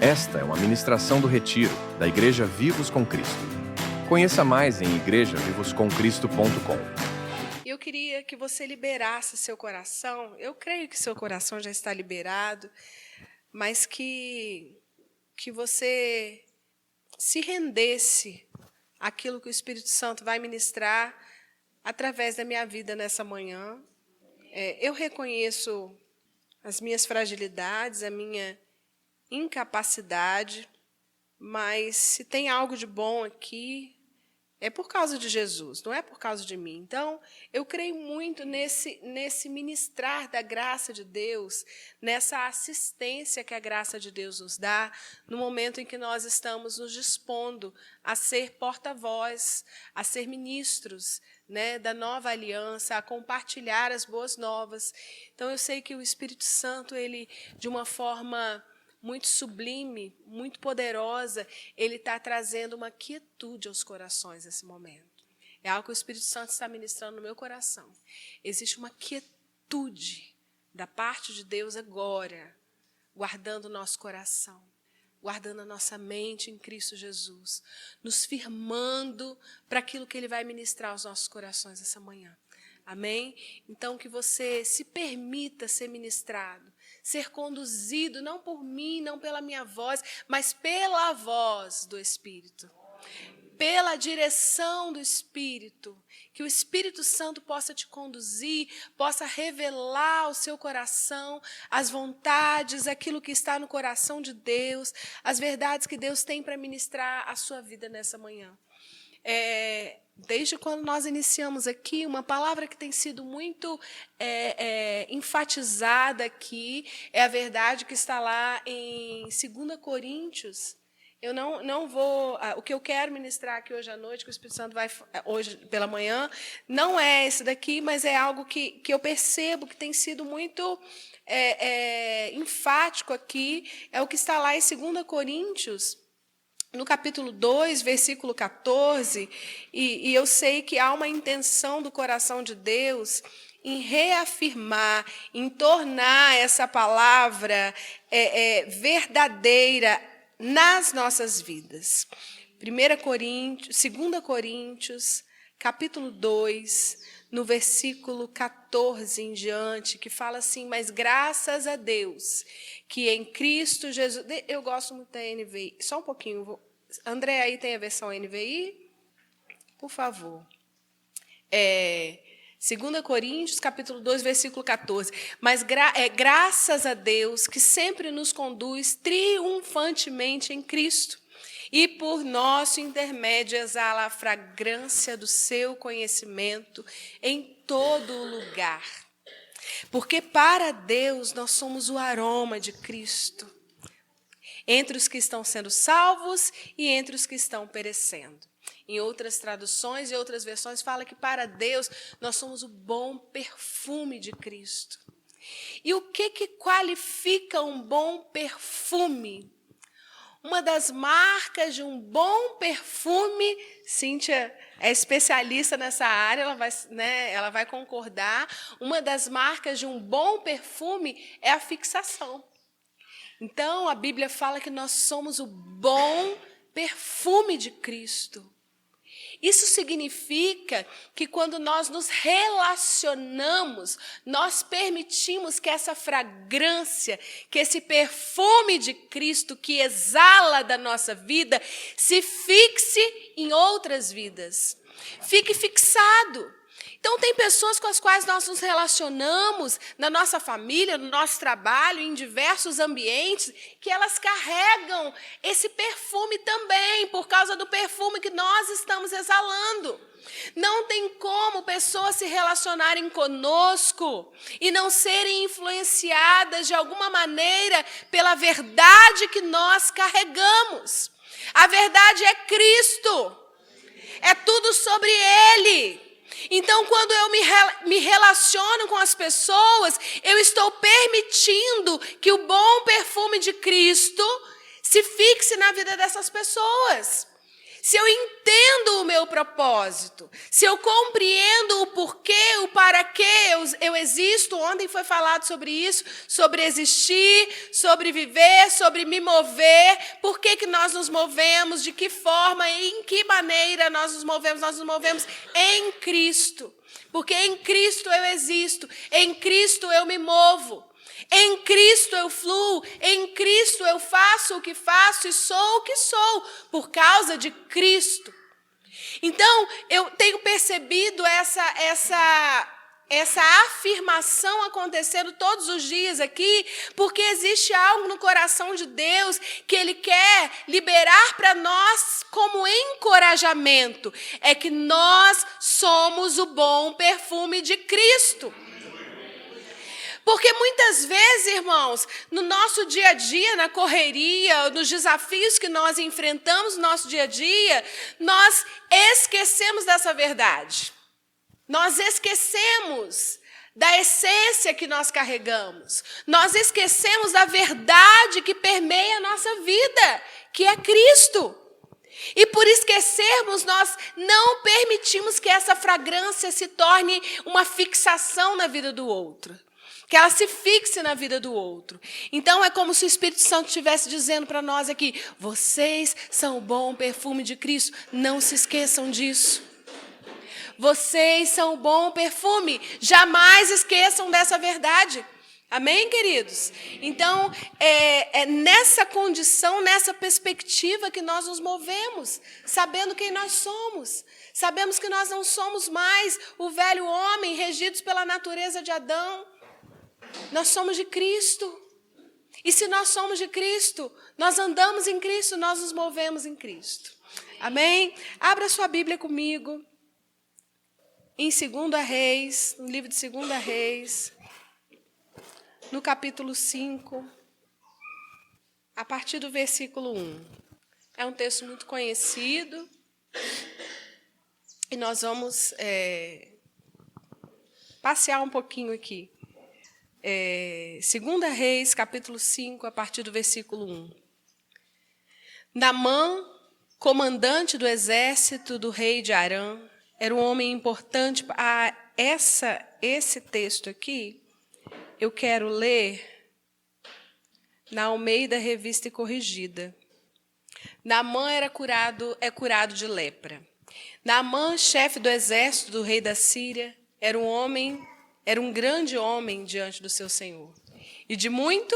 Esta é uma ministração do Retiro, da Igreja Vivos com Cristo. Conheça mais em igrejavivoscomcristo.com. Eu queria que você liberasse seu coração. Eu creio que seu coração já está liberado, mas que você se rendesse àquilo que o Espírito Santo vai ministrar através da minha vida nessa manhã. Eu reconheço as minhas fragilidades, a minha incapacidade, mas se tem algo de bom aqui, é por causa de Jesus, não é por causa de mim. Então, eu creio muito nesse ministrar da graça de Deus, nessa assistência que a graça de Deus nos dá, no momento em que nós estamos nos dispondo a ser porta-voz, a ser ministros, né, da nova aliança, a compartilhar as boas novas. Então, eu sei que o Espírito Santo, ele, de uma forma muito sublime, muito poderosa, ele está trazendo uma quietude aos corações nesse momento. É algo que o Espírito Santo está ministrando no meu coração. Existe uma quietude da parte de Deus agora, guardando o nosso coração, guardando a nossa mente em Cristo Jesus, nos firmando para aquilo que Ele vai ministrar aos nossos corações essa manhã. Amém? Então, que você se permita ser ministrado, ser conduzido, não por mim, não pela minha voz, mas pela voz do Espírito, pela direção do Espírito, que o Espírito Santo possa te conduzir, possa revelar ao seu coração as vontades, aquilo que está no coração de Deus, as verdades que Deus tem para ministrar à sua vida nessa manhã. Desde quando nós iniciamos aqui, uma palavra que tem sido muito enfatizada aqui é a verdade que está lá em 2 Coríntios. Eu não vou... O que eu quero ministrar aqui hoje à noite, que o Espírito Santo vai... Hoje pela manhã, não é esse daqui, mas é algo que eu percebo que tem sido muito enfático aqui. É o que está lá em 2 Coríntios, no capítulo 2, versículo 14, e eu sei que há uma intenção do coração de Deus em reafirmar, em tornar essa palavra verdadeira nas nossas vidas. 2 Coríntios, capítulo 2, no versículo 14 em diante, que fala assim: mas graças a Deus, que em Cristo Jesus... Eu gosto muito da NVI. Só um pouquinho. André, aí tem a versão NVI? Por favor. 2 Coríntios, capítulo 2, versículo 14. Mas graças a Deus, que sempre nos conduz triunfantemente em Cristo, e por nosso intermédio exala a fragrância do seu conhecimento em todo o lugar. Porque para Deus nós somos o aroma de Cristo, entre os que estão sendo salvos e entre os que estão perecendo. Em outras traduções e outras versões fala que para Deus nós somos o bom perfume de Cristo. E o que qualifica um bom perfume? Uma das marcas de um bom perfume, Cíntia é especialista nessa área, ela vai concordar. Uma das marcas de um bom perfume é a fixação. Então, a Bíblia fala que nós somos o bom perfume de Cristo. Isso significa que quando nós nos relacionamos, nós permitimos que essa fragrância, que esse perfume de Cristo que exala da nossa vida, se fixe em outras vidas. Fique fixado. Então, tem pessoas com as quais nós nos relacionamos na nossa família, no nosso trabalho, em diversos ambientes, que elas carregam esse perfume também, por causa do perfume que nós estamos exalando. Não tem como pessoas se relacionarem conosco e não serem influenciadas de alguma maneira pela verdade que nós carregamos. A verdade é Cristo. É tudo sobre Ele. Então, quando eu me relaciono com as pessoas, eu estou permitindo que o bom perfume de Cristo se fixe na vida dessas pessoas. se eu entendo o meu propósito, se eu compreendo o porquê, o para quê eu existo, ontem foi falado sobre isso, sobre existir, sobre viver, sobre me mover, por que nós nos movemos, de que forma, em que maneira nós nos movemos em Cristo, porque em Cristo eu existo, em Cristo eu me movo. Em Cristo eu fluo, em Cristo eu faço o que faço e sou o que sou, por causa de Cristo. Então, eu tenho percebido essa afirmação acontecendo todos os dias aqui, porque existe algo no coração de Deus que Ele quer liberar para nós como encorajamento. É que nós somos o bom perfume de Cristo. Porque muitas vezes, irmãos, no nosso dia a dia, na correria, nos desafios que nós enfrentamos no nosso dia a dia, nós esquecemos dessa verdade. Nós esquecemos da essência que nós carregamos. Nós esquecemos da verdade que permeia a nossa vida, que é Cristo. E por esquecermos, nós não permitimos que essa fragrância se torne uma fixação na vida do outro. Que ela se fixe na vida do outro. Então, é como se o Espírito Santo estivesse dizendo para nós aqui, vocês são o bom perfume de Cristo, não se esqueçam disso. Vocês são o bom perfume, jamais esqueçam dessa verdade. Amém, queridos? Então, é nessa condição, nessa perspectiva que nós nos movemos, sabendo quem nós somos. Sabemos que nós não somos mais o velho homem, regidos pela natureza de Adão. Nós somos de Cristo. E se nós somos de Cristo, nós andamos em Cristo, nós nos movemos em Cristo. Amém? Abra sua Bíblia comigo. Em 2 Reis, no livro de 2 Reis, no capítulo 5, a partir do versículo 1. É um texto muito conhecido. E nós vamos passear um pouquinho aqui. 2 Reis, capítulo 5, a partir do versículo 1. Naamã, comandante do exército do rei de Arã, era um homem importante. Esse texto aqui, eu quero ler na Almeida Revista e Corrigida. Naamã é curado de lepra. Naamã, chefe do exército do rei da Síria, era um grande homem diante do seu Senhor. E de muito?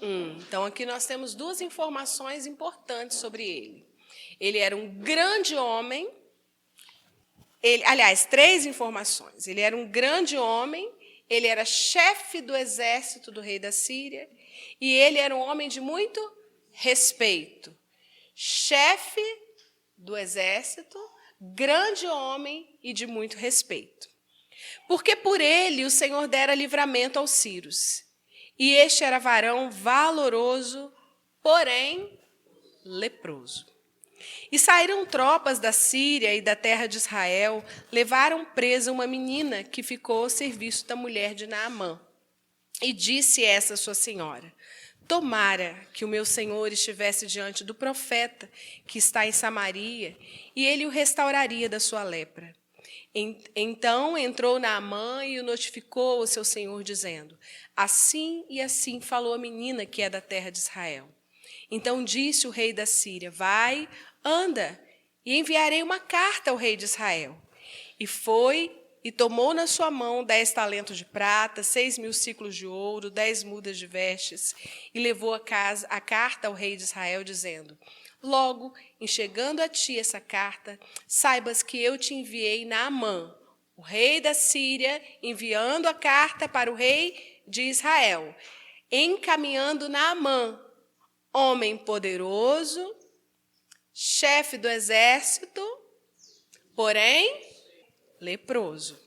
Então, aqui nós temos duas informações importantes sobre ele. Ele era um grande homem. Três informações. Ele era um grande homem, ele era chefe do exército do rei da Síria, e ele era um homem de muito respeito. Chefe do exército, grande homem e de muito respeito. Porque por ele o Senhor dera livramento aos sírios. E este era varão valoroso, porém leproso. E saíram tropas da Síria e da terra de Israel, levaram presa uma menina que ficou ao serviço da mulher de Naamã. E disse essa sua senhora, tomara que o meu senhor estivesse diante do profeta que está em Samaria, e ele o restauraria da sua lepra. Então entrou Naamã e o notificou ao seu senhor, dizendo, assim e assim falou a menina que é da terra de Israel. Então disse o rei da Síria, vai, anda, e enviarei uma carta ao rei de Israel. E foi e tomou na sua mão 10 talentos de prata, 6.000 ciclos de ouro, 10 mudas de vestes, e levou a carta ao rei de Israel, dizendo, logo, em chegando a ti essa carta, saibas que eu te enviei Naamã, o rei da Síria, enviando a carta para o rei de Israel, encaminhando Naamã, homem poderoso, chefe do exército, porém leproso.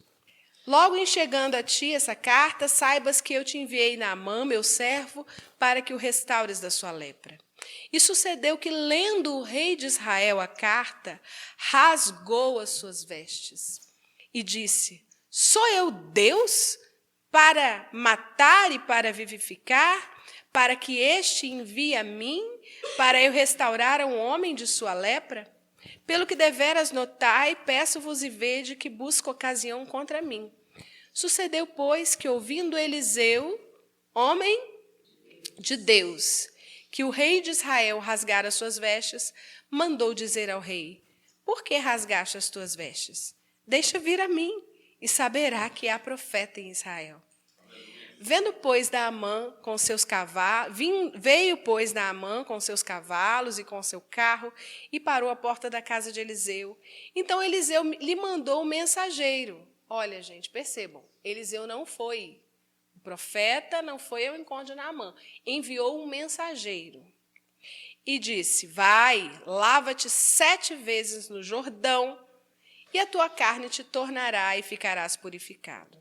Logo em chegando a ti essa carta, saibas que eu te enviei Naamã, meu servo, para que o restaures da sua lepra. E sucedeu que, lendo o rei de Israel a carta, rasgou as suas vestes e disse, sou eu Deus para matar e para vivificar, para que este envie a mim, para eu restaurar a um homem de sua lepra? Pelo que deveras notai, peço-vos e vede que busca ocasião contra mim. Sucedeu, pois, que ouvindo Eliseu, homem de Deus, que o rei de Israel rasgara suas vestes, mandou dizer ao rei: por que rasgaste as tuas vestes? Deixa vir a mim, e saberá que há profeta em Israel. Vendo, pois, Naamã com seus cavalos, veio, pois, Naamã com seus cavalos e com seu carro, e parou à porta da casa de Eliseu. Então Eliseu lhe mandou um mensageiro. Olha, gente, percebam, Eliseu não foi, o profeta não foi ao encontro de Naamã, enviou um mensageiro. E disse: vai, lava-te 7 vezes no Jordão, e a tua carne te tornará e ficarás purificado.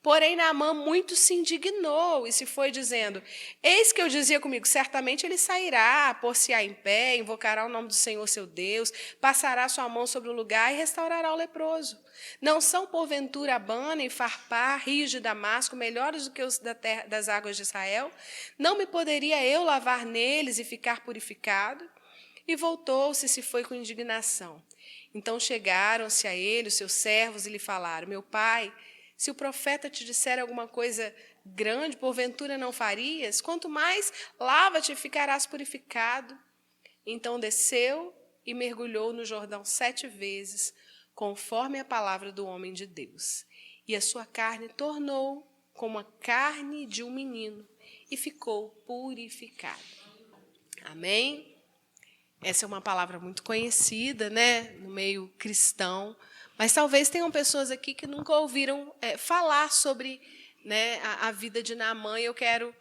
Porém, Naamã muito se indignou e se foi dizendo: eis que eu dizia comigo, certamente ele sairá, pôr-se-á em pé, invocará o nome do Senhor seu Deus, passará sua mão sobre o lugar e restaurará o leproso. Não são, porventura, Abana e Farpar, rios de Damasco, melhores do que os das águas de Israel? Não me poderia eu lavar neles e ficar purificado? E voltou-se e se foi com indignação. Então chegaram-se a ele os seus servos e lhe falaram: meu pai, se o profeta te disser alguma coisa grande, porventura não farias? Quanto mais, lava-te e ficarás purificado. Então desceu e mergulhou no Jordão 7 vezes, conforme a palavra do homem de Deus. E a sua carne tornou como a carne de um menino, e ficou purificado. Amém? Essa é uma palavra muito conhecida, né, no meio cristão. Mas talvez tenham pessoas aqui que nunca ouviram falar sobre, né, a vida de Naamã. E eu quero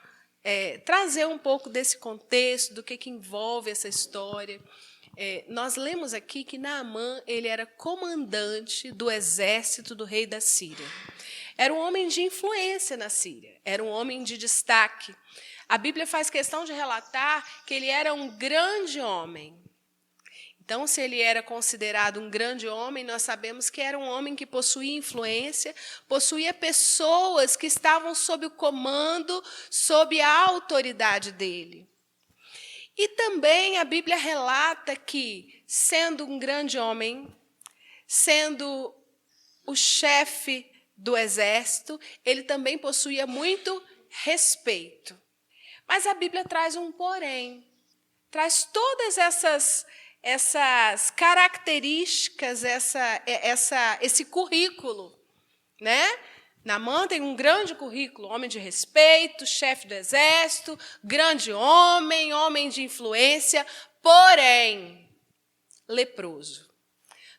trazer um pouco desse contexto, do que envolve essa história. Nós lemos aqui que Naamã ele era comandante do exército do rei da Síria. Era um homem de influência na Síria, era um homem de destaque. A Bíblia faz questão de relatar que ele era um grande homem. Então, se ele era considerado um grande homem, nós sabemos que era um homem que possuía influência, possuía pessoas que estavam sob o comando, sob a autoridade dele. E também a Bíblia relata que, sendo um grande homem, sendo o chefe do exército, ele também possuía muito respeito. Mas a Bíblia traz um porém, traz todas essas características, esse currículo, né? Naamã tem um grande currículo: homem de respeito, chefe do exército, grande homem, homem de influência, porém, leproso.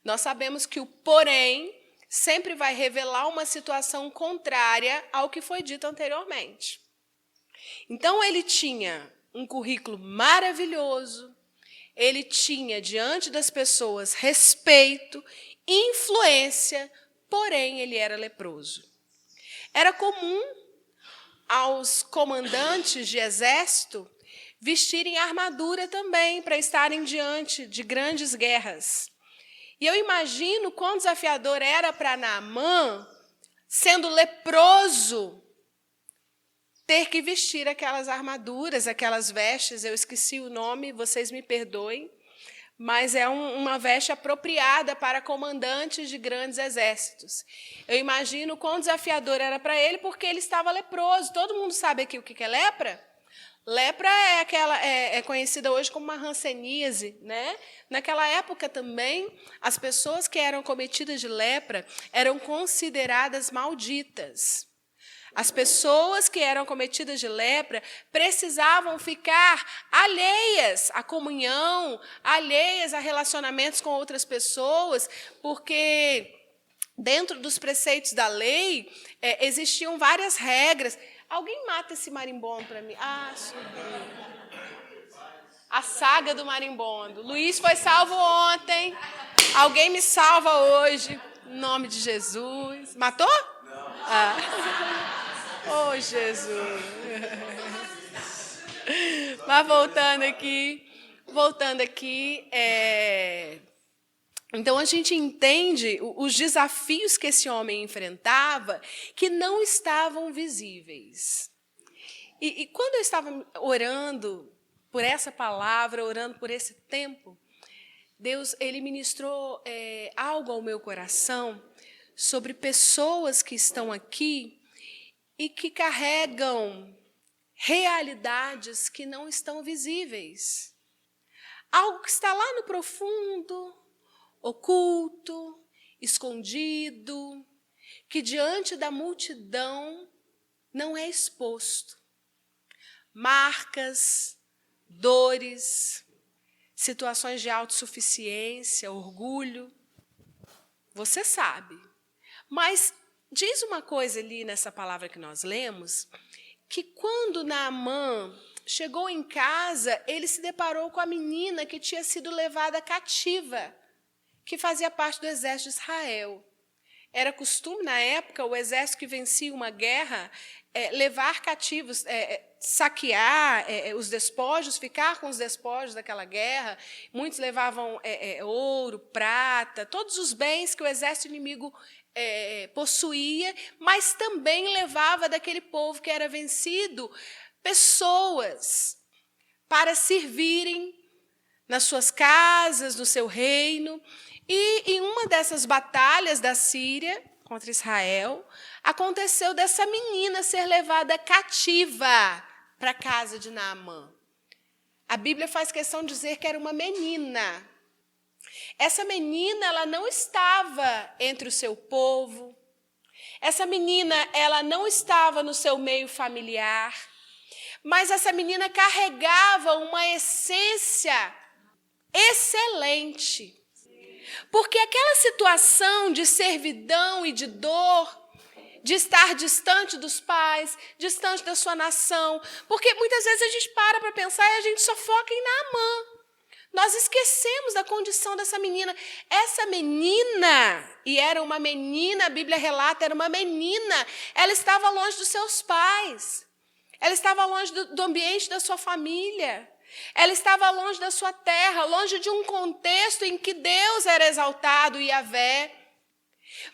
Nós sabemos que o porém sempre vai revelar uma situação contrária ao que foi dito anteriormente. Então, ele tinha um currículo maravilhoso, ele tinha diante das pessoas respeito, influência, porém ele era leproso. Era comum aos comandantes de exército vestirem armadura também para estarem diante de grandes guerras. E eu imagino quão desafiador era para Naamã, sendo leproso, ter que vestir aquelas armaduras, aquelas vestes. Eu esqueci o nome, vocês me perdoem, mas é uma veste apropriada para comandantes de grandes exércitos. Eu imagino quão desafiador era para ele, porque ele estava leproso. Todo mundo sabe aqui o que é lepra? Lepra é conhecida hoje como uma hanseníase, né? Naquela época também, as pessoas que eram cometidas de lepra eram consideradas malditas. As pessoas que eram cometidas de lepra precisavam ficar alheias à comunhão, alheias a relacionamentos com outras pessoas, porque dentro dos preceitos da lei existiam várias regras. Alguém mata esse marimbondo para mim? Ah, subiu. A saga do marimbondo. Luiz foi salvo ontem. Alguém me salva hoje. Em nome de Jesus. Matou? Não. Oh, Jesus. Mas voltando aqui, então a gente entende os desafios que esse homem enfrentava, que não estavam visíveis. E quando eu estava orando por essa palavra, orando por esse tempo, Deus, Ele ministrou algo ao meu coração sobre pessoas que estão aqui e que carregam realidades que não estão visíveis. Algo que está lá no profundo, oculto, escondido, que diante da multidão não é exposto. Marcas, dores, situações de autossuficiência, orgulho. Você sabe. Mas diz uma coisa ali nessa palavra que nós lemos, que quando Naamã chegou em casa, ele se deparou com a menina que tinha sido levada cativa, que fazia parte do exército de Israel. Era costume, na época, o exército que vencia uma guerra, levar cativos, saquear os despojos, ficar com os despojos daquela guerra. Muitos levavam ouro, prata, todos os bens que o exército inimigo possuía, mas também levava daquele povo que era vencido pessoas para servirem nas suas casas, no seu reino. E em uma dessas batalhas da Síria contra Israel, aconteceu dessa menina ser levada cativa para a casa de Naamã. A Bíblia faz questão de dizer que era uma menina. Essa menina, ela não estava entre o seu povo. Essa menina, ela não estava no seu meio familiar. Mas essa menina carregava uma essência excelente. Porque aquela situação de servidão e de dor, de estar distante dos pais, distante da sua nação, porque muitas vezes a gente para pensar e a gente só foca em Naamã. Nós esquecemos da condição dessa menina. Essa menina, e era uma menina, a Bíblia relata, era uma menina, ela estava longe dos seus pais, ela estava longe do ambiente da sua família. Ela estava longe da sua terra, longe de um contexto em que Deus era exaltado, Yahvé.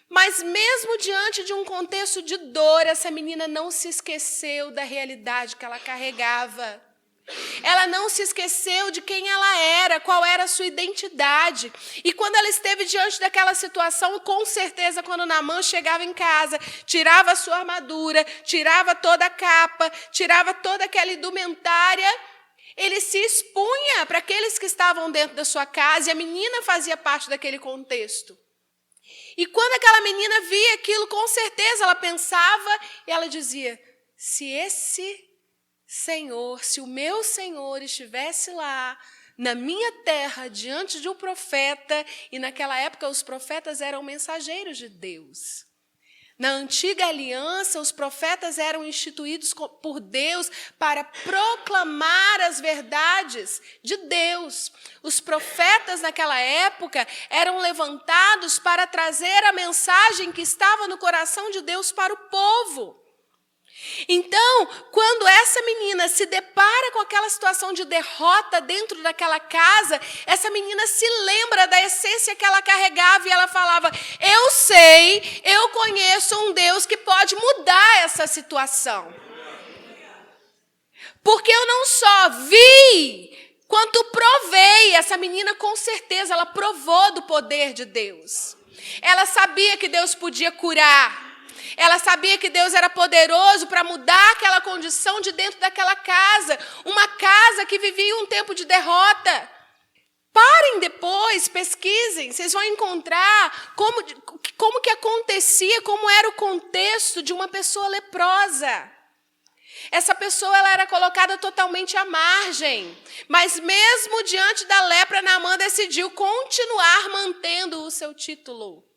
Mas mesmo diante de um contexto de dor, essa menina não se esqueceu da realidade que ela carregava. Ela não se esqueceu de quem ela era, qual era a sua identidade. E quando ela esteve diante daquela situação, com certeza, quando Naamã chegava em casa, tirava a sua armadura, tirava toda a capa, tirava toda aquela indumentária, ele se expunha para aqueles que estavam dentro da sua casa, e a menina fazia parte daquele contexto. E quando aquela menina via aquilo, com certeza ela pensava e ela dizia: se esse Senhor, se o meu Senhor estivesse lá, na minha terra, diante de um profeta, e naquela época os profetas eram mensageiros de Deus. Na antiga aliança, os profetas eram instituídos por Deus para proclamar as verdades de Deus. Os profetas naquela época eram levantados para trazer a mensagem que estava no coração de Deus para o povo. Então, quando essa menina se depara com aquela situação de derrota dentro daquela casa, essa menina se lembra da essência que ela carregava e ela falava: eu sei, eu conheço um Deus que pode mudar essa situação. Porque eu não só vi, quanto provei. Essa menina, com certeza, ela provou do poder de Deus. Ela sabia que Deus podia curar. Ela sabia que Deus era poderoso para mudar aquela condição de dentro daquela casa. Uma casa que vivia um tempo de derrota. Parem depois, pesquisem, vocês vão encontrar como que acontecia, como era o contexto de uma pessoa leprosa. Essa pessoa, ela era colocada totalmente à margem. Mas mesmo diante da lepra, Naamã decidiu continuar mantendo o seu título.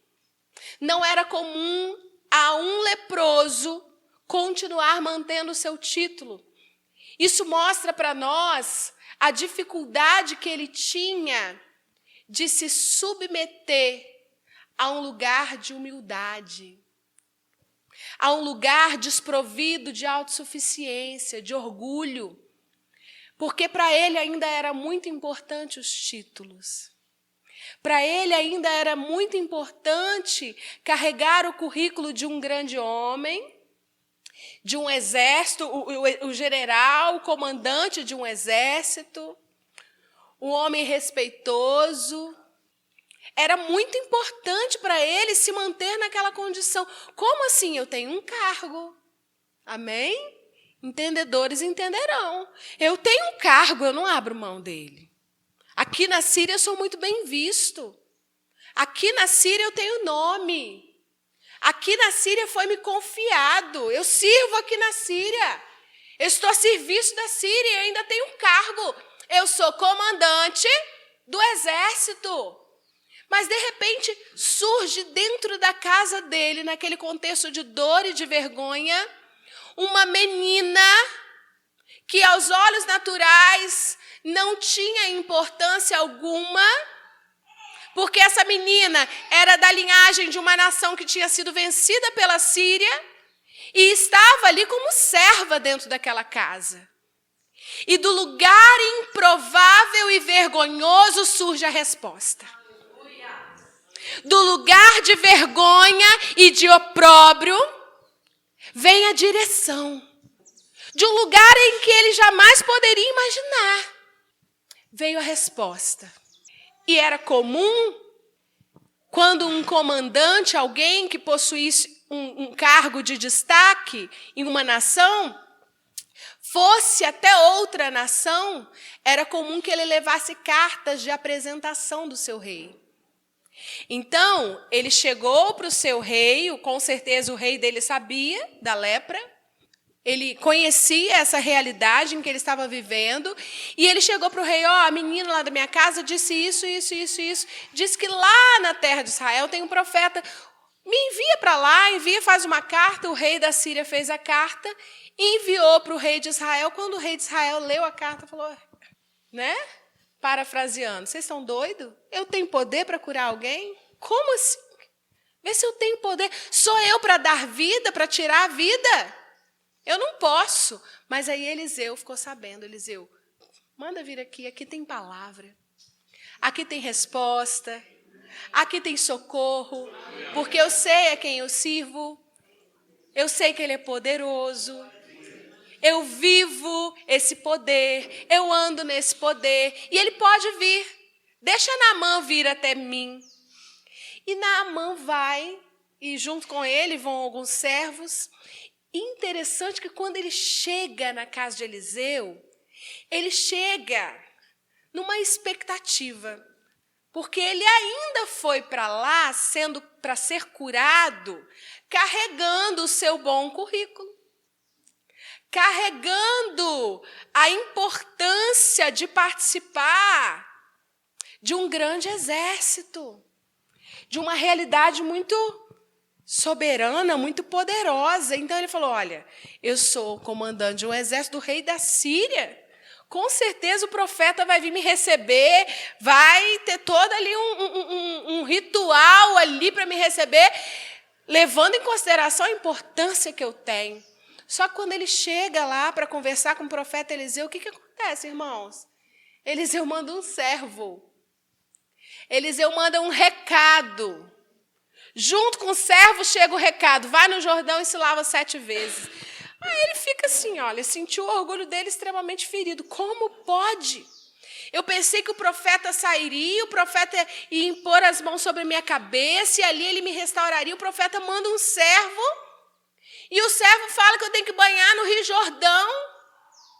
Não era comum a um leproso continuar mantendo o seu título. Isso mostra para nós a dificuldade que ele tinha de se submeter a um lugar de humildade, a um lugar desprovido de autossuficiência, de orgulho, porque para ele ainda era muito importante os títulos. Para ele ainda era muito importante carregar o currículo de um grande homem, de um exército, o general, o comandante de um exército, um homem respeitoso, Era muito importante para ele se manter naquela condição. Como assim? Eu tenho um cargo. Amém? Entendedores entenderão. Eu tenho um cargo, eu não abro mão dele. Aqui na Síria eu sou muito bem visto. Aqui na Síria eu tenho nome. Aqui na Síria foi me confiado. Eu sirvo aqui na Síria. Eu estou a serviço da Síria e ainda tenho um cargo. Eu sou comandante do exército. Mas, de repente, surge dentro da casa dele, naquele contexto de dor e de vergonha, uma menina que, aos olhos naturais, não tinha importância alguma, porque essa menina era da linhagem de uma nação que tinha sido vencida pela Síria e estava ali como serva dentro daquela casa. E do lugar improvável e vergonhoso surge a resposta. Do lugar de vergonha e de opróbrio vem a direção. De um lugar em que ele jamais poderia imaginar, veio a resposta. E era comum, quando um comandante, alguém que possuísse um cargo de destaque em uma nação, fosse até outra nação, era comum que ele levasse cartas de apresentação do seu rei. Então, ele chegou para o seu rei, com certeza o rei dele sabia da lepra, ele conhecia essa realidade em que ele estava vivendo, e ele chegou para o rei, a menina lá da minha casa disse isso, disse que lá na terra de Israel tem um profeta, me envia para lá, faz uma carta. O rei da Síria fez a carta, enviou para o rei de Israel. Quando o rei de Israel leu a carta, falou, parafraseando, vocês estão doidos? Eu tenho poder para curar alguém? Como assim? Vê se eu tenho poder. Sou eu para dar vida, para tirar a vida? Eu não posso. Mas aí Eliseu ficou sabendo. Eliseu, manda vir aqui. Aqui tem palavra. Aqui tem resposta. Aqui tem socorro. Porque eu sei a quem eu sirvo. Eu sei que ele é poderoso. Eu vivo esse poder. Eu ando nesse poder. E ele pode vir. Deixa Naamã vir até mim. E Naamã vai. E junto com ele vão alguns servos. Interessante que quando ele chega na casa de Eliseu, ele chega numa expectativa, porque ele ainda foi para lá, sendo para ser curado, carregando o seu bom currículo, carregando a importância de participar de um grande exército, de uma realidade muito soberana, muito poderosa. Então ele falou, olha, eu sou o comandante de um exército do rei da Síria, com certeza o profeta vai vir me receber, vai ter todo ali um ritual ali para me receber, levando em consideração a importância que eu tenho. Só que quando ele chega lá para conversar com o profeta Eliseu, o que acontece, irmãos? Eliseu manda um servo, Eliseu manda um recado. Junto com o servo chega o recado, vai no Jordão e se lava 7 vezes. Aí ele fica assim, olha, sentiu o orgulho dele extremamente ferido. Como pode? Eu pensei que o profeta sairia, o profeta ia impor as mãos sobre a minha cabeça, e ali ele me restauraria. O profeta manda um servo, e o servo fala que eu tenho que banhar no Rio Jordão.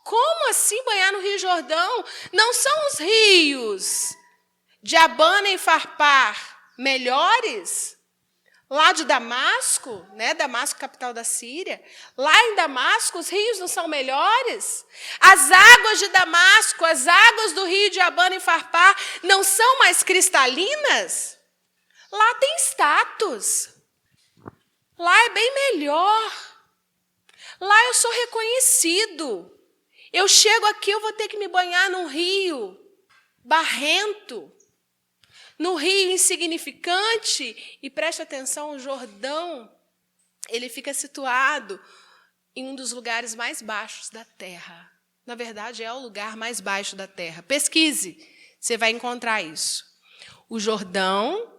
Como assim banhar no Rio Jordão? Não são os rios de Abana e Farpar melhores? Lá de Damasco, Damasco, capital da Síria, lá em Damasco os rios não são melhores? As águas de Damasco, as águas do rio de Abana e Farpar não são mais cristalinas? Lá tem status. Lá é bem melhor. Lá eu sou reconhecido. Eu chego aqui, eu vou ter que me banhar num rio barrento, no rio insignificante. E preste atenção, o Jordão, ele fica situado em um dos lugares mais baixos da terra. Na verdade, é o lugar mais baixo da terra. Pesquise, você vai encontrar isso. O Jordão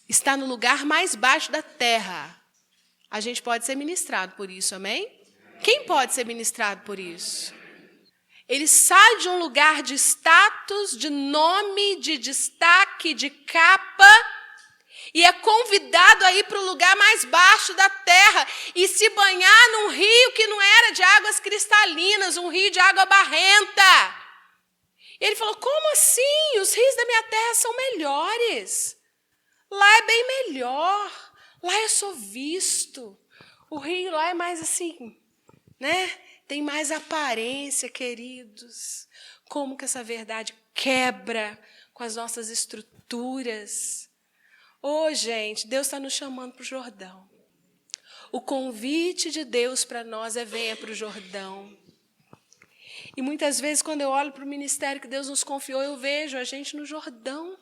está no lugar mais baixo da terra. A gente pode ser ministrado por isso, amém? Quem pode ser ministrado por isso? Ele sai de um lugar de status, de nome, de destaque, de capa, E é convidado a ir para o lugar mais baixo da terra e se banhar num rio que não era de águas cristalinas, um rio de água barrenta. E ele falou, como assim? Os rios da minha terra são melhores. Lá é bem melhor. Lá eu sou visto. O rio lá é mais assim, né? Tem mais aparência, queridos. Como que essa verdade quebra com as nossas estruturas. Gente, Deus está nos chamando para o Jordão. O convite de Deus para nós é venha para o Jordão. E muitas vezes, quando eu olho para o ministério que Deus nos confiou, eu vejo a gente no Jordão.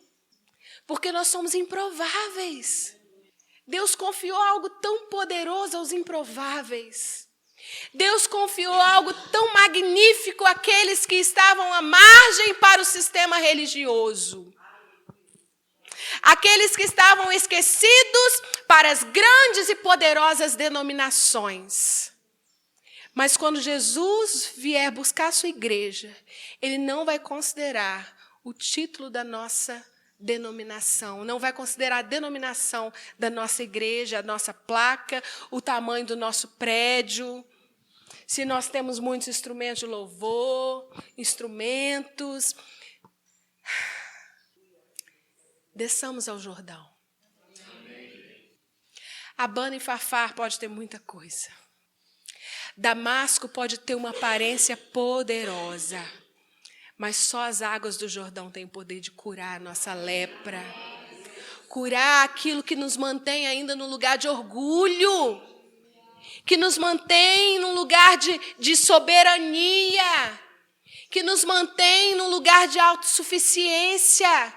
Porque nós somos improváveis. Deus confiou algo tão poderoso aos improváveis. Deus confiou algo tão magnífico àqueles que estavam à margem para o sistema religioso. Aqueles que estavam esquecidos para as grandes e poderosas denominações. Mas quando Jesus vier buscar a sua igreja, ele não vai considerar o título da nossa denominação, não vai considerar a denominação da nossa igreja, a nossa placa, o tamanho do nosso prédio, se nós temos muitos instrumentos de louvor, instrumentos. Desçamos ao Jordão. Abana e Farfar pode ter muita coisa. Damasco pode ter uma aparência poderosa. Mas só as águas do Jordão têm o poder de curar a nossa lepra. Curar aquilo que nos mantém ainda no lugar de orgulho. Que nos mantém num lugar de soberania. Que nos mantém num lugar de autossuficiência.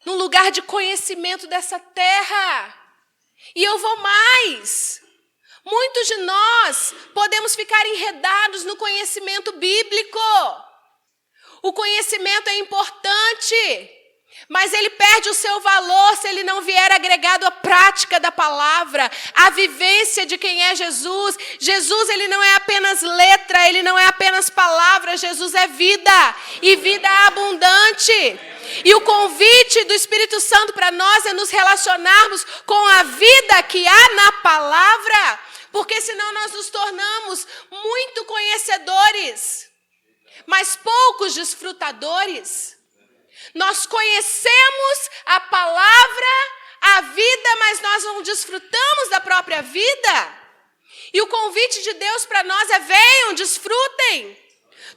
Num lugar de conhecimento dessa terra. E eu vou mais. Muitos de nós podemos ficar enredados no conhecimento bíblico. O conhecimento é importante, mas ele perde o seu valor se ele não vier agregado à prática da palavra, à vivência de quem é Jesus. Jesus, ele não é apenas letra, ele não é apenas palavra, Jesus é vida, e vida abundante. E o convite do Espírito Santo para nós é nos relacionarmos com a vida que há na palavra, porque senão nós nos tornamos muito conhecedores, mas poucos desfrutadores. Nós conhecemos a palavra, a vida, mas nós não desfrutamos da própria vida. E o convite de Deus para nós é: venham, desfrutem.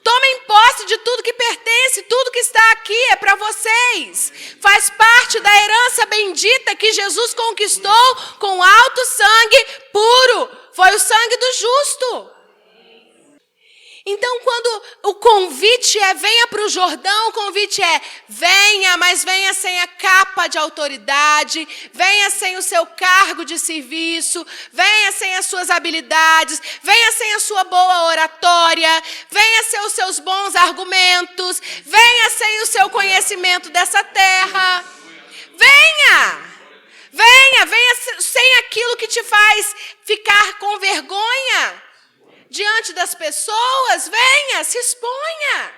Tomem posse de tudo que pertence, tudo que está aqui é para vocês. Faz parte da herança bendita que Jesus conquistou com alto sangue puro. Foi o sangue do justo. Então, quando o convite é venha para o Jordão, o convite é venha, mas venha sem a capa de autoridade, venha sem o seu cargo de serviço, venha sem as suas habilidades, venha sem a sua boa oratória, venha sem os seus bons argumentos, venha sem o seu conhecimento dessa terra. Venha sem aquilo que te faz ficar com vergonha diante das pessoas. Venha, se exponha.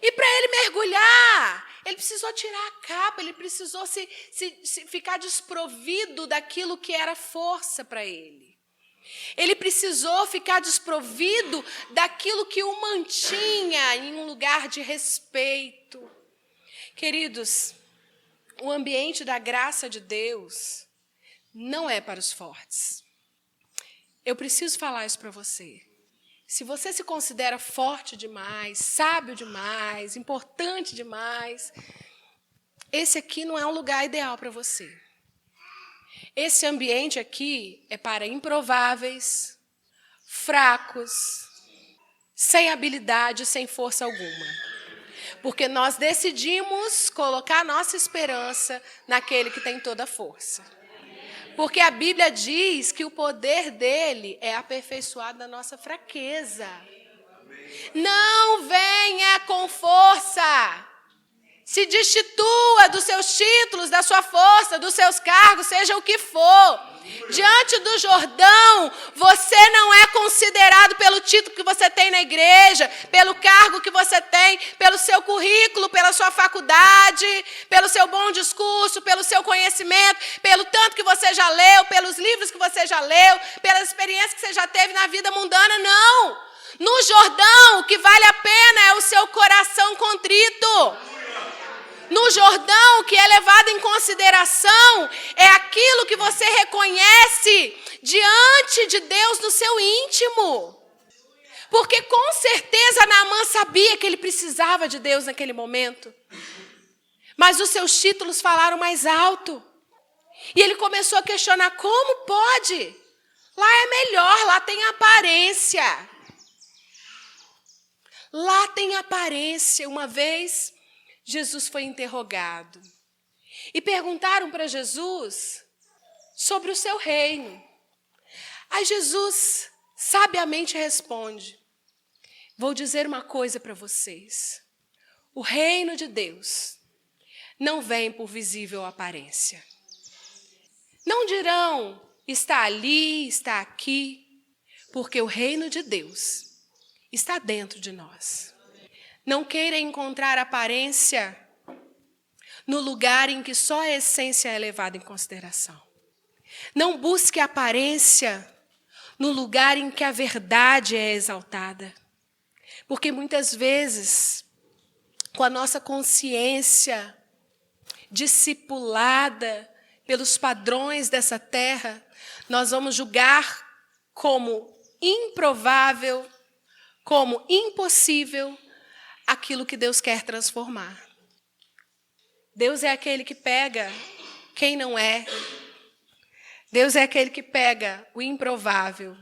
E para ele mergulhar, ele precisou tirar a capa, ele precisou se ficar desprovido daquilo que era força para ele. Ele precisou ficar desprovido daquilo que o mantinha em um lugar de respeito. Queridos, o ambiente da graça de Deus não é para os fortes. Eu preciso falar isso para você. Se você se considera forte demais, sábio demais, importante demais, esse aqui não é um lugar ideal para você. Esse ambiente aqui é para improváveis, fracos, sem habilidade, sem força alguma. Porque nós decidimos colocar nossa esperança naquele que tem toda a força. Porque a Bíblia diz que o poder dele é aperfeiçoado na nossa fraqueza. Não venha com força. Se destitua dos seus títulos, da sua força, dos seus cargos, seja o que for. Diante do Jordão, você não é considerado pelo título que você tem na igreja, pelo cargo que você tem, pelo seu currículo, pela sua faculdade, pelo seu bom discurso, pelo seu conhecimento, pelo tanto que você já leu, pelos livros que você já leu, pelas experiências que você já teve na vida mundana, não. No Jordão, o que vale a pena é o seu coração contrito. No Jordão, o que é levado em consideração é aquilo que você reconhece diante de Deus no seu íntimo. Porque com certeza Naamã sabia que ele precisava de Deus naquele momento. Mas os seus títulos falaram mais alto. E ele começou a questionar: como pode? Lá é melhor, lá tem aparência. Lá tem aparência. Uma vez Jesus foi interrogado e perguntaram para Jesus sobre o seu reino. Aí Jesus sabiamente responde: vou dizer uma coisa para vocês. O reino de Deus não vem por visível aparência. Não dirão, está ali, está aqui, porque o reino de Deus está dentro de nós. Não queira encontrar aparência no lugar em que só a essência é levada em consideração. Não busque aparência no lugar em que a verdade é exaltada. Porque muitas vezes, com a nossa consciência discipulada pelos padrões dessa terra, nós vamos julgar como improvável, como impossível, aquilo que Deus quer transformar. Deus é aquele que pega quem não é. Deus é aquele que pega o improvável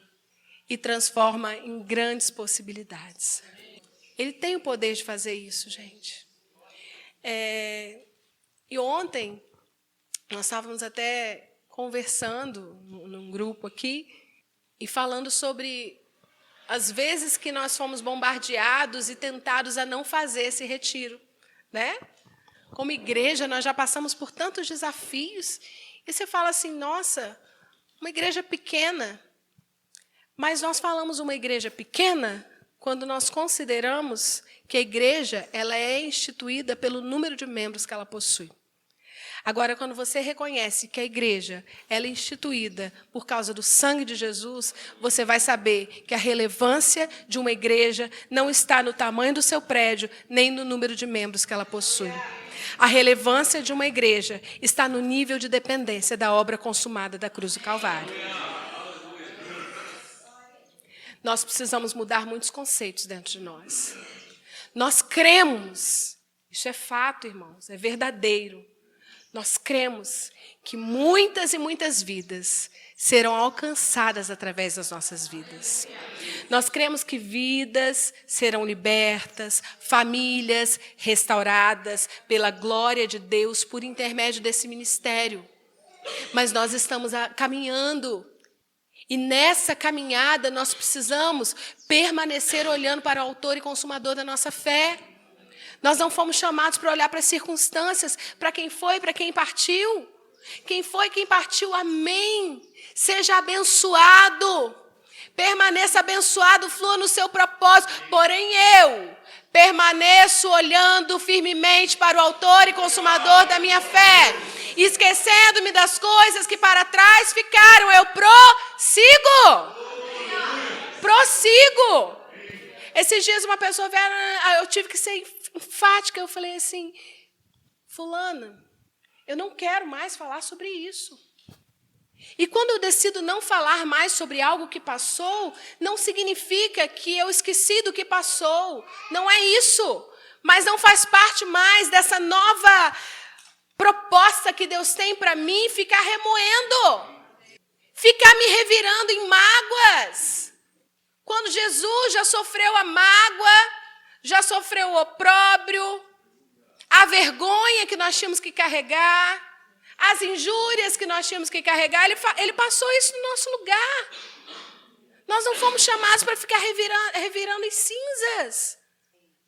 e transforma em grandes possibilidades. Ele tem o poder de fazer isso, gente. E ontem, nós estávamos até conversando num grupo aqui e falando sobre as vezes que nós fomos bombardeados e tentados a não fazer esse retiro, né? Como igreja, nós já passamos por tantos desafios. E você fala assim, nossa, uma igreja pequena. Mas nós falamos uma igreja pequena quando nós consideramos que a igreja ela é instituída pelo número de membros que ela possui. Agora, quando você reconhece que a igreja ela é instituída por causa do sangue de Jesus, você vai saber que a relevância de uma igreja não está no tamanho do seu prédio, nem no número de membros que ela possui. A relevância de uma igreja está no nível de dependência da obra consumada da cruz do Calvário. Nós precisamos mudar muitos conceitos dentro de nós. Nós cremos, isso é fato, irmãos, é verdadeiro. Nós cremos que muitas e muitas vidas serão alcançadas através das nossas vidas. Nós cremos que vidas serão libertas, famílias restauradas pela glória de Deus por intermédio desse ministério. Mas nós estamos caminhando. E nessa caminhada nós precisamos permanecer olhando para o autor e consumador da nossa fé. Nós não fomos chamados para olhar para as circunstâncias, para quem foi, para quem partiu. Quem foi, quem partiu, amém. Seja abençoado. Permaneça abençoado, flua no seu propósito. Porém eu permaneço olhando firmemente para o autor e consumador da minha fé. Esquecendo-me das coisas que para trás ficaram, eu prossigo. Prossigo. Esses dias uma pessoa veio, eu tive que ser enfática. Eu falei assim, fulana, eu não quero mais falar sobre isso. E quando eu decido não falar mais sobre algo que passou, não significa que eu esqueci do que passou. Não é isso. Mas não faz parte mais dessa nova proposta que Deus tem para mim ficar remoendo. Ficar me revirando em mágoas. Quando Jesus já sofreu a mágoa, já sofreu o opróbrio, a vergonha que nós tínhamos que carregar, as injúrias que nós tínhamos que carregar, ele passou isso no nosso lugar. Nós não fomos chamados para ficar revirando em cinzas.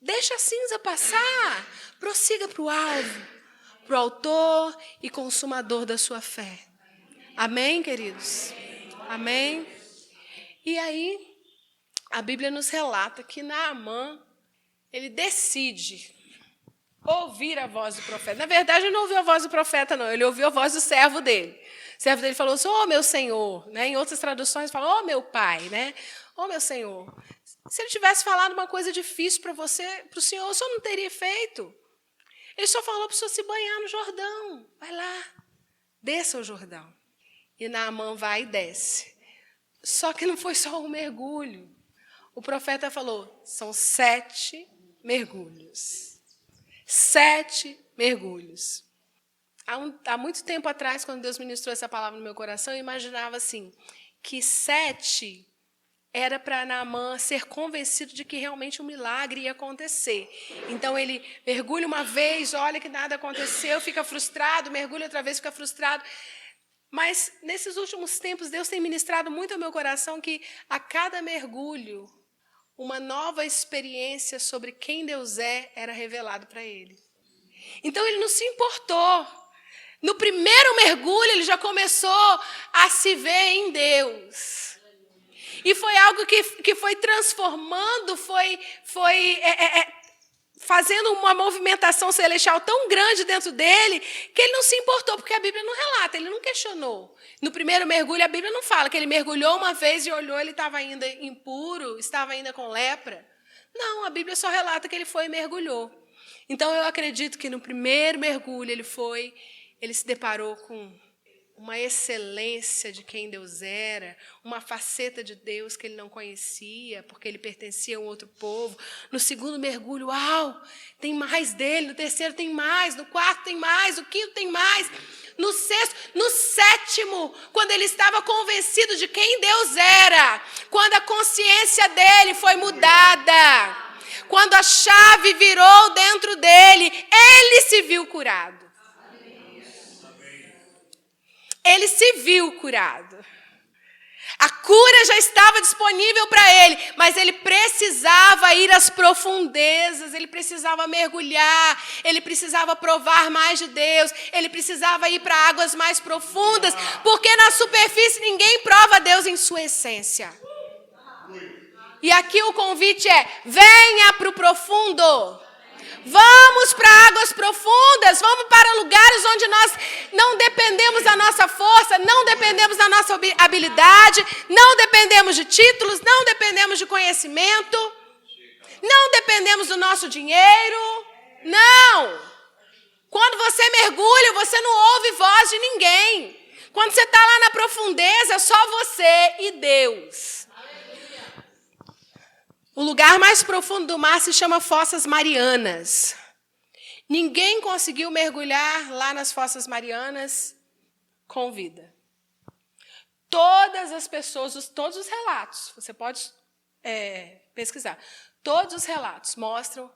Deixa a cinza passar. Prossiga para o alvo, para o autor e consumador da sua fé. Amém, queridos? Amém? E aí, a Bíblia nos relata que Naamã, ele decide ouvir a voz do profeta. Na verdade, ele não ouviu a voz do profeta, não. Ele ouviu a voz do servo dele. O servo dele falou assim, ô meu senhor. Né? Em outras traduções, fala, ô meu pai. Né? Ô meu senhor. Se ele tivesse falado uma coisa difícil para você, para o senhor não teria feito. Ele só falou para o senhor se banhar no Jordão. Vai lá, desça o Jordão. E Naamã vai e desce. Só que não foi só um mergulho. O profeta falou, são 7 mergulhos. 7 mergulhos. Há muito tempo atrás, quando Deus ministrou essa palavra no meu coração, eu imaginava assim, que 7 era para Naamã ser convencido de que realmente um milagre ia acontecer. Então ele mergulha uma vez, olha que nada aconteceu, fica frustrado, mergulha outra vez, fica frustrado. Mas nesses últimos tempos, Deus tem ministrado muito ao meu coração que a cada mergulho, uma nova experiência sobre quem Deus era revelado para ele. Então ele não se importou. No primeiro mergulho, ele já começou a se ver em Deus. E foi algo que foi transformando, foi fazendo uma movimentação celestial tão grande dentro dele, que ele não se importou, porque a Bíblia não relata, ele não questionou. No primeiro mergulho, a Bíblia não fala que ele mergulhou uma vez e olhou, ele estava ainda impuro, estava ainda com lepra. Não, a Bíblia só relata que ele foi e mergulhou. Então, eu acredito que no primeiro mergulho ele se deparou com uma excelência de quem Deus era, uma faceta de Deus que ele não conhecia, porque ele pertencia a um outro povo. No segundo mergulho, tem mais dele. No terceiro tem mais, no quarto tem mais, no quinto tem mais. No sexto, no sétimo, quando ele estava convencido de quem Deus era, quando a consciência dele foi mudada, quando a chave virou dentro dele, ele se viu curado. Ele se viu curado. A cura já estava disponível para ele, mas ele precisava ir às profundezas, ele precisava mergulhar, ele precisava provar mais de Deus, ele precisava ir para águas mais profundas, porque na superfície ninguém prova Deus em sua essência. E aqui o convite é, venha para o profundo. Vamos para águas profundas, vamos para lugares onde nós não dependemos da nossa força, não dependemos da nossa habilidade, não dependemos de títulos, não dependemos de conhecimento, não dependemos do nosso dinheiro, não. Quando você mergulha, você não ouve voz de ninguém. Quando você está lá na profundeza, é só você e Deus. O lugar mais profundo do mar se chama Fossas Marianas. Ninguém conseguiu mergulhar lá nas Fossas Marianas com vida. Todas as pessoas, todos os relatos, você pode pesquisar, todos os relatos mostram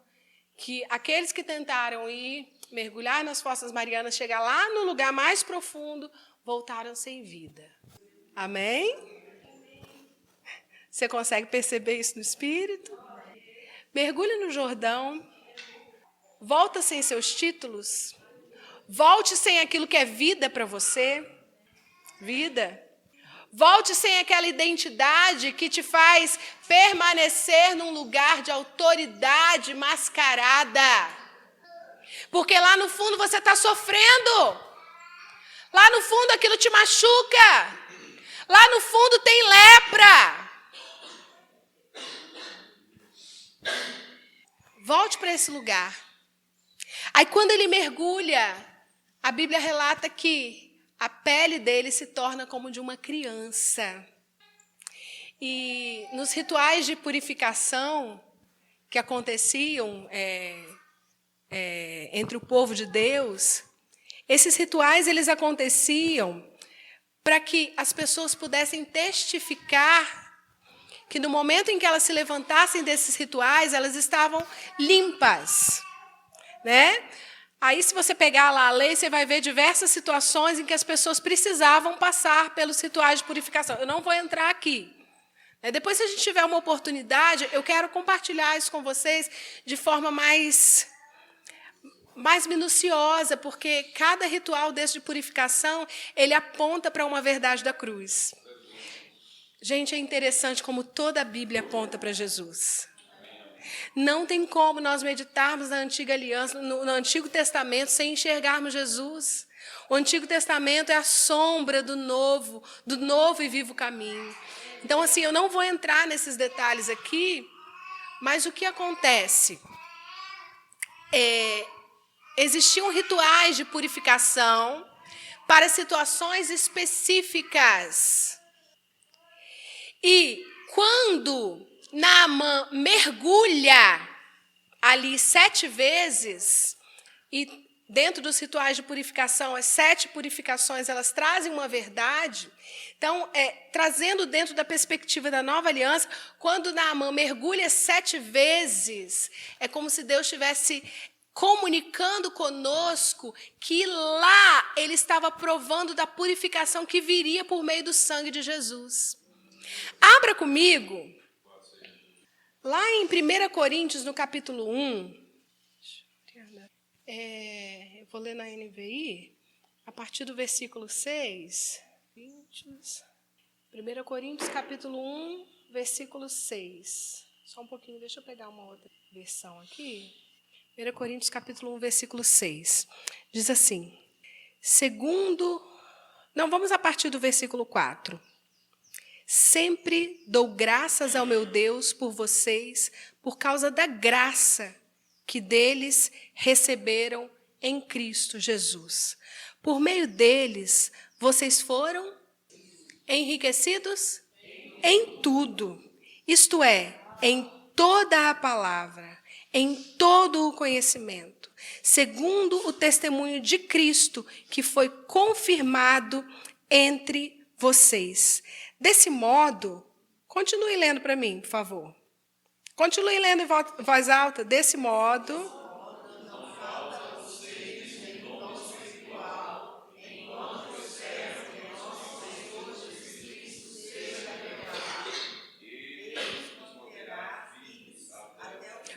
que aqueles que tentaram ir mergulhar nas Fossas Marianas, chegar lá no lugar mais profundo, voltaram sem vida. Amém? Você consegue perceber isso no Espírito? Mergulhe no Jordão. Volta sem seus títulos. Volte sem aquilo que é vida para você. Vida. Volte sem aquela identidade que te faz permanecer num lugar de autoridade mascarada. Porque lá no fundo você está sofrendo. Lá no fundo aquilo te machuca. Lá no fundo tem lepra. Volte para esse lugar. Aí quando ele mergulha, a Bíblia relata que a pele dele se torna como de uma criança. E nos rituais de purificação que aconteciam entre o povo de Deus, esses rituais eles aconteciam para que as pessoas pudessem testificar que no momento em que elas se levantassem desses rituais, elas estavam limpas, né? Aí, se você pegar lá a lei, você vai ver diversas situações em que as pessoas precisavam passar pelos rituais de purificação. Eu não vou entrar aqui, Depois, se a gente tiver uma oportunidade, eu quero compartilhar isso com vocês de forma mais minuciosa, porque cada ritual desse de purificação, ele aponta para uma verdade da cruz. Gente, é interessante como toda a Bíblia aponta para Jesus. Não tem como nós meditarmos na Antiga Aliança, no Antigo Testamento, sem enxergarmos Jesus. O Antigo Testamento é a sombra do novo e vivo caminho. Então, assim, eu não vou entrar nesses detalhes aqui, mas o que acontece? Existiam rituais de purificação para situações específicas. E quando Naamã mergulha ali 7 vezes, e dentro dos rituais de purificação, as 7 purificações, elas trazem uma verdade. Então, trazendo dentro da perspectiva da nova aliança, quando Naamã mergulha 7 vezes, é como se Deus estivesse comunicando conosco que lá ele estava provando da purificação que viria por meio do sangue de Jesus. Abra comigo, lá em 1 Coríntios, no capítulo 1, eu vou ler na NVI, a partir do versículo 6. 1 Coríntios, capítulo 1, versículo 6. Só um pouquinho, deixa eu pegar uma outra versão aqui. 1 Coríntios, capítulo 1, versículo 6. Diz assim, vamos a partir do versículo 4. Sempre dou graças ao meu Deus por vocês, por causa da graça que deles receberam em Cristo Jesus. Por meio deles, vocês foram enriquecidos em tudo, isto é, em toda a palavra, em todo o conhecimento, segundo o testemunho de Cristo, que foi confirmado entre vocês. Desse modo, continue lendo para mim, por favor. Continue lendo em voz alta. Desse modo,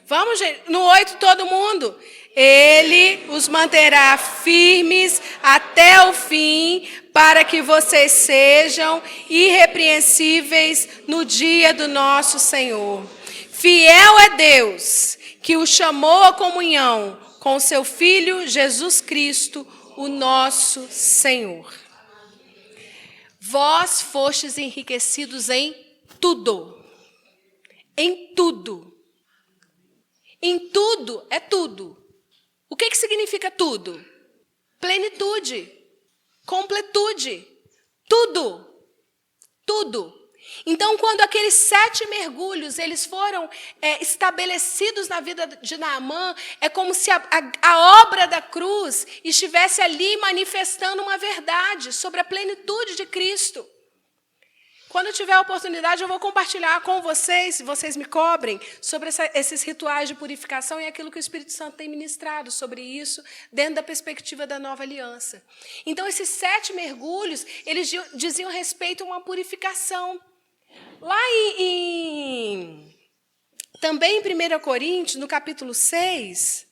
vamos, gente, no 8 todo mundo. Ele os manterá firmes até o fim, para que vocês sejam irrepreensíveis no dia do nosso Senhor. Fiel é Deus, que o chamou à comunhão com seu Filho Jesus Cristo, o nosso Senhor. Vós fostes enriquecidos em tudo. Em tudo. Em tudo é tudo. O que significa tudo? Plenitude, completude, tudo, tudo. Então, quando aqueles 7 mergulhos eles foram estabelecidos na vida de Naamã, é como se a obra da cruz estivesse ali manifestando uma verdade sobre a plenitude de Cristo. Quando eu tiver a oportunidade, eu vou compartilhar com vocês, se vocês me cobrem, sobre esses rituais de purificação e aquilo que o Espírito Santo tem ministrado sobre isso, dentro da perspectiva da nova aliança. Então, esses 7 mergulhos, eles diziam respeito a uma purificação. Lá também em 1 Coríntios, no capítulo 6,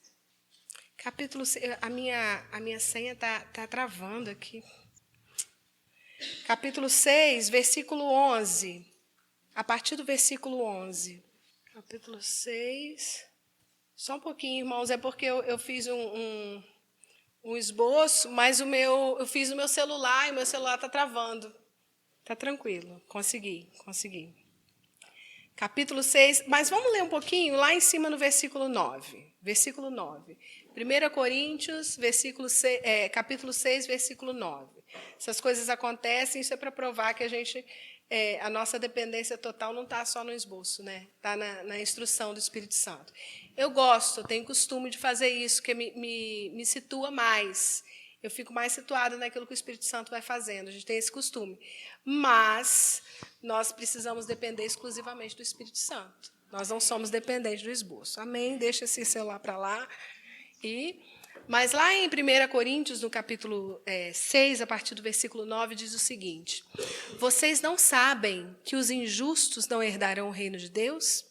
a minha senha está travando aqui. Capítulo 6, versículo 11. A partir do versículo 11. Capítulo 6. Só um pouquinho, irmãos, é porque eu fiz um esboço, mas eu fiz no meu celular e o meu celular está travando. Está tranquilo, consegui. Capítulo 6, mas vamos ler um pouquinho lá em cima no versículo 9. Versículo 9. 1 Coríntios, capítulo 6, versículo 9. Essas coisas acontecem, isso é para provar que a nossa dependência total não está só no esboço, né? Está na instrução do Espírito Santo. Eu tenho costume de fazer isso, que me situa mais. Eu fico mais situada naquilo que o Espírito Santo vai fazendo. A gente tem esse costume. Mas nós precisamos depender exclusivamente do Espírito Santo. Nós não somos dependentes do esboço. Amém? Deixa esse celular para lá. E Mas lá em 1 Coríntios, no capítulo 6, a partir do versículo 9, diz o seguinte: vocês não sabem que os injustos não herdarão o reino de Deus?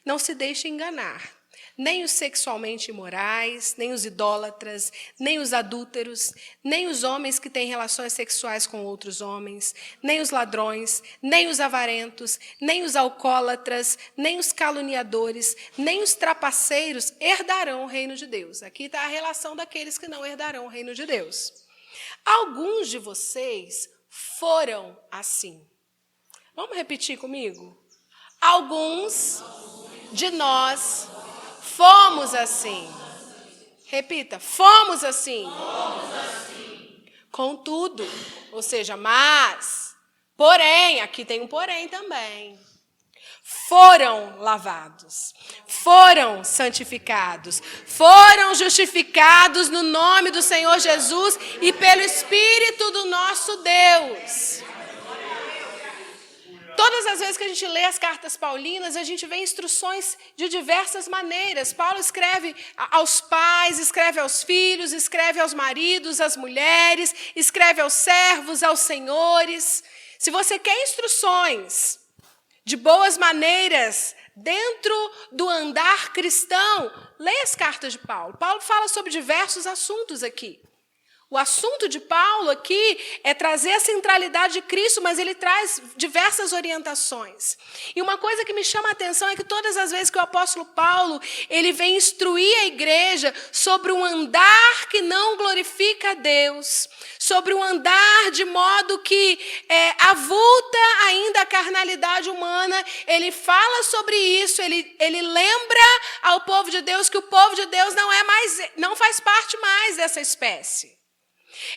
Não se deixem enganar. Nem os sexualmente imorais, nem os idólatras, nem os adúlteros, nem os homens que têm relações sexuais com outros homens, nem os ladrões, nem os avarentos, nem os alcoólatras, nem os caluniadores, nem os trapaceiros herdarão o reino de Deus. Aqui está a relação daqueles que não herdarão o reino de Deus. Alguns de vocês foram assim. Vamos repetir comigo? Alguns de nós fomos assim. Repita, fomos assim. Contudo, ou seja, mas, porém, aqui tem um porém também. Foram lavados, foram santificados, foram justificados no nome do Senhor Jesus e pelo Espírito do nosso Deus. Todas as vezes que a gente lê as cartas paulinas, a gente vê instruções de diversas maneiras. Paulo escreve aos pais, escreve aos filhos, escreve aos maridos, às mulheres, escreve aos servos, aos senhores. Se você quer instruções de boas maneiras dentro do andar cristão, leia as cartas de Paulo. Paulo fala sobre diversos assuntos aqui. O assunto de Paulo aqui é trazer a centralidade de Cristo, mas ele traz diversas orientações. E uma coisa que me chama a atenção é que todas as vezes que o apóstolo Paulo ele vem instruir a igreja sobre um andar que não glorifica a Deus, sobre um andar de modo que avulta ainda a carnalidade humana, ele fala sobre isso, ele lembra ao povo de Deus que o povo de Deus não faz parte mais dessa espécie.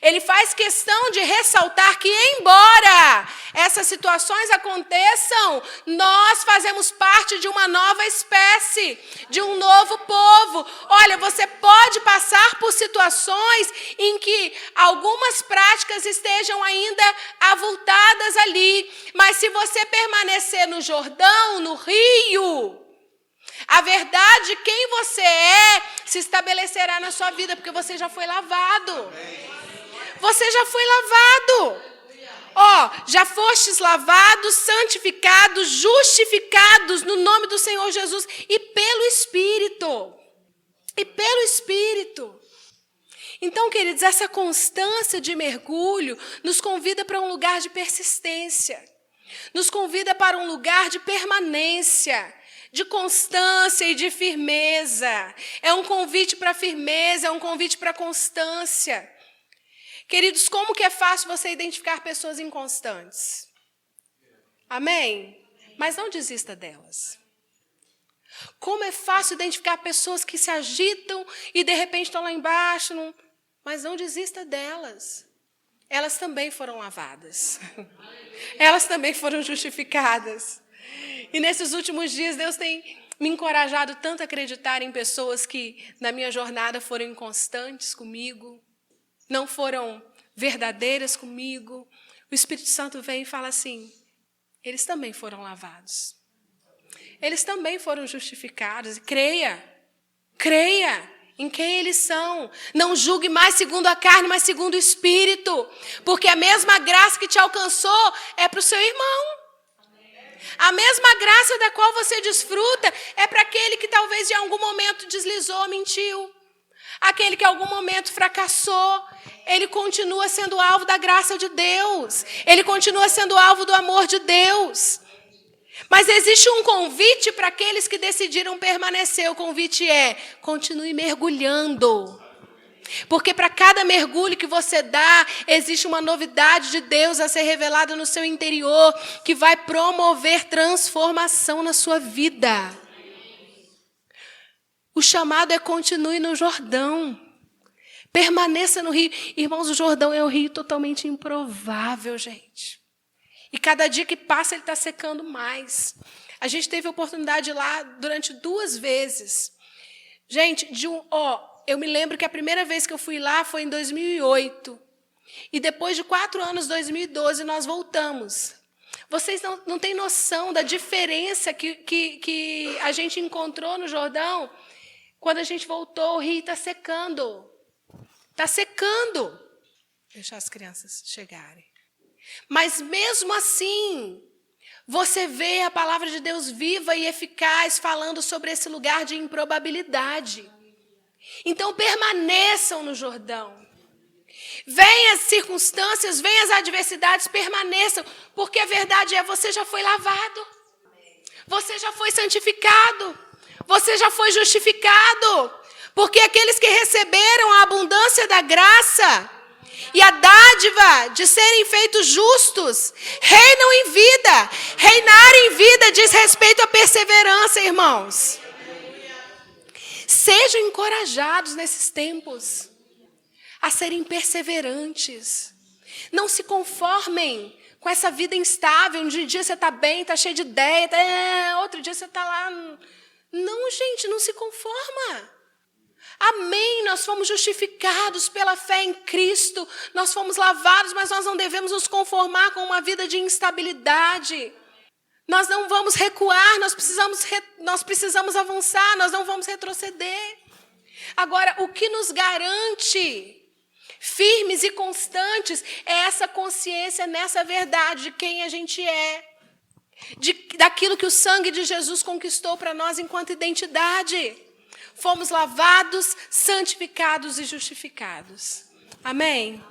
Ele faz questão de ressaltar que, embora essas situações aconteçam, nós fazemos parte de uma nova espécie, de um novo povo. Olha, você pode passar por situações em que algumas práticas estejam ainda avultadas ali, mas se você permanecer no Jordão, no rio, a verdade de quem você é se estabelecerá na sua vida, porque você já foi lavado. Você já foi lavado. Já fostes lavados, santificados, justificados no nome do Senhor Jesus e pelo Espírito. E pelo Espírito. Então, queridos, essa constância de mergulho nos convida para um lugar de persistência. Nos convida para um lugar de permanência, de constância e de firmeza. É um convite para firmeza, é um convite para constância. Queridos, como que é fácil você identificar pessoas inconstantes? Amém? Mas não desista delas. Como é fácil identificar pessoas que se agitam e de repente estão lá embaixo, mas não desista delas. Elas também foram lavadas. Elas também foram justificadas. E nesses últimos dias, Deus tem me encorajado tanto a acreditar em pessoas que na minha jornada foram inconstantes comigo, não foram verdadeiras comigo. O Espírito Santo vem e fala assim: eles também foram lavados. Eles também foram justificados. Creia em quem eles são. Não julgue mais segundo a carne, mas segundo o Espírito. Porque a mesma graça que te alcançou é para o seu irmão. A mesma graça da qual você desfruta é para aquele que talvez em algum momento deslizou, mentiu. Aquele que em algum momento fracassou, ele continua sendo alvo da graça de Deus. Ele continua sendo alvo do amor de Deus. Mas existe um convite para aqueles que decidiram permanecer. O convite é: continue mergulhando. Porque para cada mergulho que você dá, existe uma novidade de Deus a ser revelada no seu interior, que vai promover transformação na sua vida. O chamado é: continue no Jordão. Permaneça no rio. Irmãos, o Jordão é um rio totalmente improvável, gente. E cada dia que passa, ele está secando mais. A gente teve a oportunidade de ir lá durante 2 vezes. Gente, eu me lembro que a primeira vez que eu fui lá foi em 2008. E depois de 4 anos, 2012, nós voltamos. Vocês não têm noção da diferença que a gente encontrou no Jordão. Quando a gente voltou, o rio está secando. Está secando. Deixar as crianças chegarem. Mas mesmo assim, você vê a palavra de Deus viva e eficaz falando sobre esse lugar de improbabilidade. Então permaneçam no Jordão. Venham as circunstâncias, venham as adversidades, permaneçam. Porque a verdade é, você já foi lavado. Você já foi santificado. Você já foi justificado. Porque aqueles que receberam a abundância da graça e a dádiva de serem feitos justos, reinam em vida. Reinar em vida diz respeito à perseverança, irmãos. Sejam encorajados nesses tempos a serem perseverantes. Não se conformem com essa vida instável. Um dia você está bem, está cheio de ideia, outro dia você está lá. Não, gente, não se conforma. Amém, nós fomos justificados pela fé em Cristo, nós fomos lavados, mas nós não devemos nos conformar com uma vida de instabilidade. Nós não vamos recuar, nós precisamos avançar, nós não vamos retroceder. Agora, o que nos garante firmes e constantes é essa consciência nessa verdade de quem a gente é, daquilo que o sangue de Jesus conquistou para nós enquanto identidade. Fomos lavados, santificados e justificados. Amém?